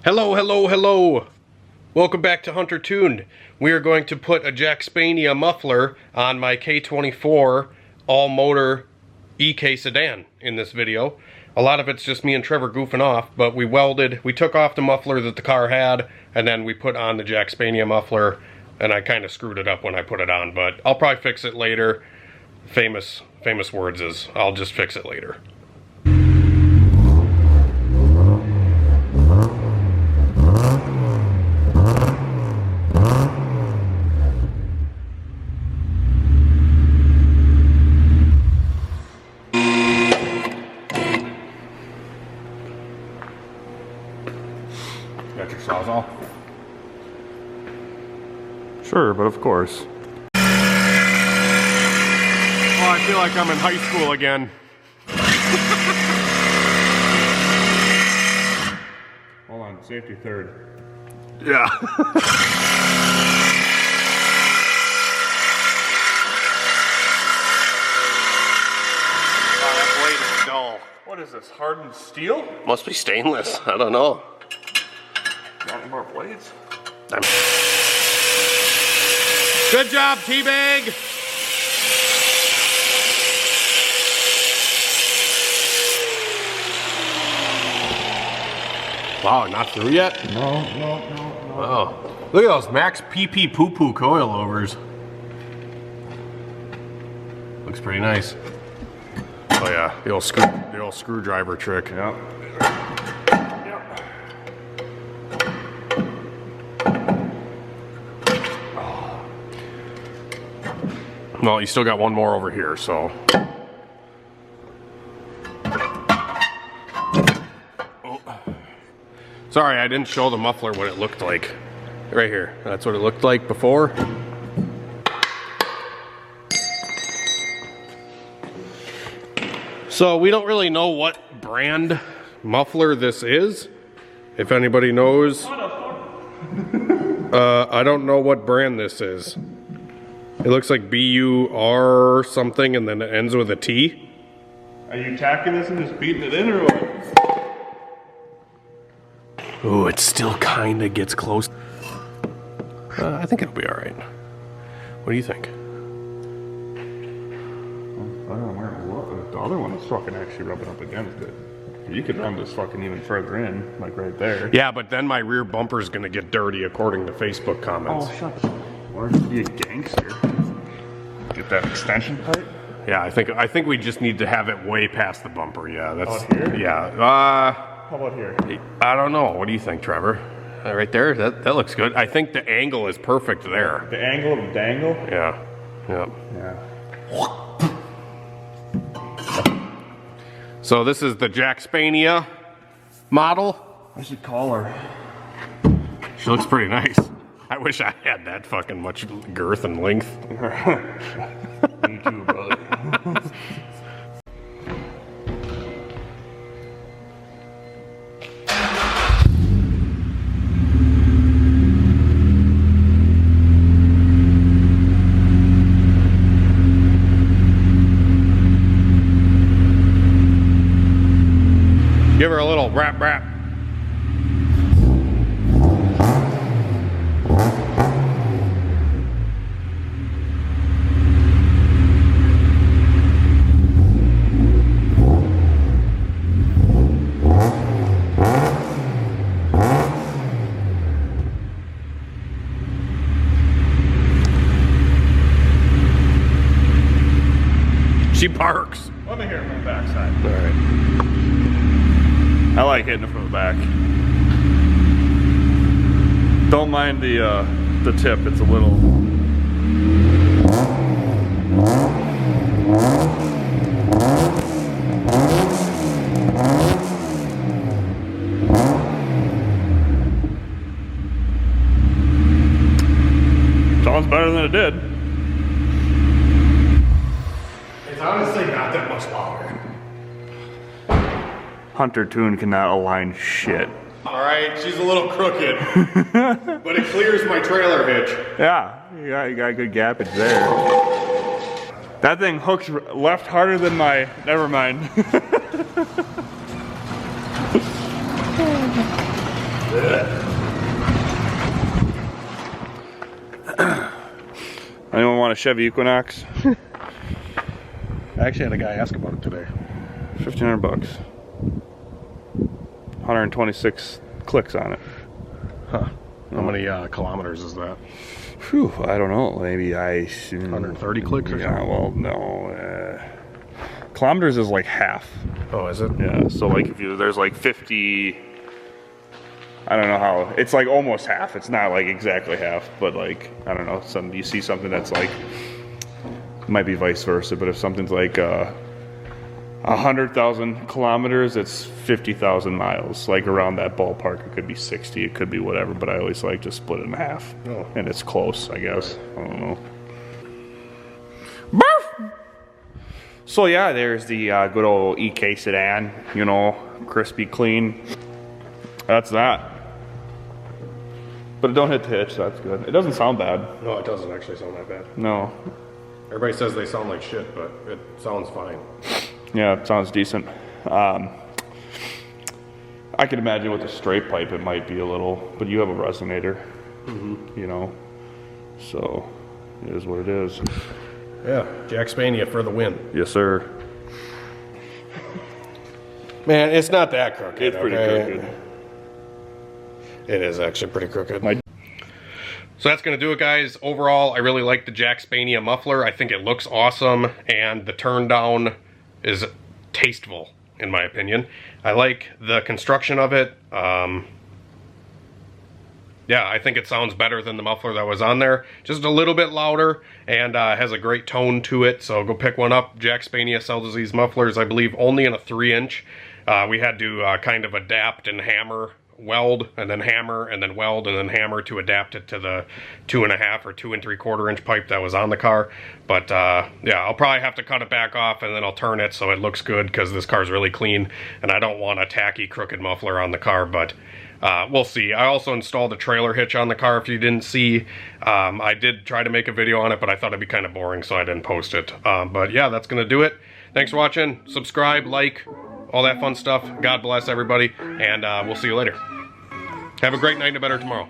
Hello, hello, hello! Welcome back to Hunter Tuned. We are going to put a JACKSPANIA muffler on my K24 all-motor EK sedan in this video. A lot of it's just me and Trevor goofing off, but we took off the muffler that the car had, and then we put on the JACKSPANIA muffler, and I kind of screwed it up when I put it on, but I'll probably fix it later. Famous words is, I'll just fix it later. Got your Sawzall? Sure, but of course. Oh, I feel like I'm in high school again. Hold on, safety third. Yeah. Oh, that blade is dull. What is this, hardened steel? Must be stainless. I don't know. Got any more blades? Good job, Teabag! Wow, not through yet? No. Wow. Look at those Max PP Poo Poo coilovers. Looks pretty nice. Oh yeah, the old screwdriver trick. Yep. Well, you still got one more over here, so. Oh. Sorry, I didn't show the muffler what it looked like. Right here, that's what it looked like before. So we don't really know what brand muffler this is. If anybody knows. I don't know what brand this is. It looks like BUR something and then it ends with a T. Are you tacking this and just beating it in or what? Ooh, it still kind of gets close. I think it'll be all right. What do you think? I don't know, the other one is fucking actually rubbing up against it. You could run this fucking even further in, like right there. Yeah, but then my rear bumper's gonna get dirty according to Facebook comments. Oh, shut up. Or be a gangster. Get that extension pipe? Yeah, I think we just need to have it way past the bumper. Yeah, that's. Out here? Yeah. How about here? I don't know. What do you think, Trevor? Right there. That looks good. I think the angle is perfect there. The angle of the dangle? Yeah. Yeah. Yeah. So this is the JACKSPANIA model. I should call her. She looks pretty nice. I wish I had that fucking much girth and length. Me too, brother. Give her a little rap. She barks. Let me hear it from the backside. All right. I like hitting it from the back. Don't mind the tip, it's a little. Sounds better than it did. It's honestly not that much longer. Hunter Tune cannot align shit. Alright, she's a little crooked, but it clears my trailer hitch. Yeah, you got a good gappage there. That thing hooks left harder than my, never mind. Anyone want a Chevy Equinox? I actually had a guy ask about it today. 1,500 bucks. 126 clicks on it. Huh. How many kilometers is that? Whew, I don't know. Maybe 130 clicks or yeah, something? well, no. Kilometers is like half. Oh, is it? Yeah, so like if there's like 50, I don't know how, it's like almost half. It's not like exactly half, but like, I don't know, you see something that's like, might be vice versa, but if something's like 100,000 kilometers, it's 50,000 miles, like around that ballpark. It could be 60, it could be whatever, but I always like to split it in half. Oh. And it's close, I guess. I don't know. So yeah, there's the good old EK Sedan, you know, crispy clean. That's that. But it don't hit the hitch, so that's good. It doesn't sound bad. No, it doesn't actually sound that bad. No. Everybody says they sound like shit, but it sounds fine. Yeah, it sounds decent. I can imagine with a straight pipe it might be a little, but you have a resonator, you know, so it is what it is. Yeah, JACKSPANIA for the win. Yes, sir. Man, it's not that crooked. It's pretty crooked. It is actually pretty crooked. So that's going to do it, guys. Overall, I really like the JACKSPANIA muffler. I think it looks awesome, and the turn down is tasteful, in my opinion. I like the construction of it. Yeah, I think it sounds better than the muffler that was on there. Just a little bit louder, and has a great tone to it, so go pick one up. JACKSPANIA sells these mufflers, I believe, only in a 3-inch. We had to kind of adapt and hammer, weld, and then hammer, and then weld, and then hammer to adapt it to the 2.5 or 2 3/4 inch pipe that was on the car. But yeah, I'll probably have to cut it back off, and then I'll turn it so it looks good, because this car's really clean, and I don't want a tacky, crooked muffler on the car, but we'll see. I also installed a trailer hitch on the car, if you didn't see. I did try to make a video on it, but I thought it'd be kind of boring, so I didn't post it. But yeah, that's gonna do it. Thanks for watching. Subscribe, like, all that fun stuff. God bless everybody, and we'll see you later. Have a great night and a better tomorrow.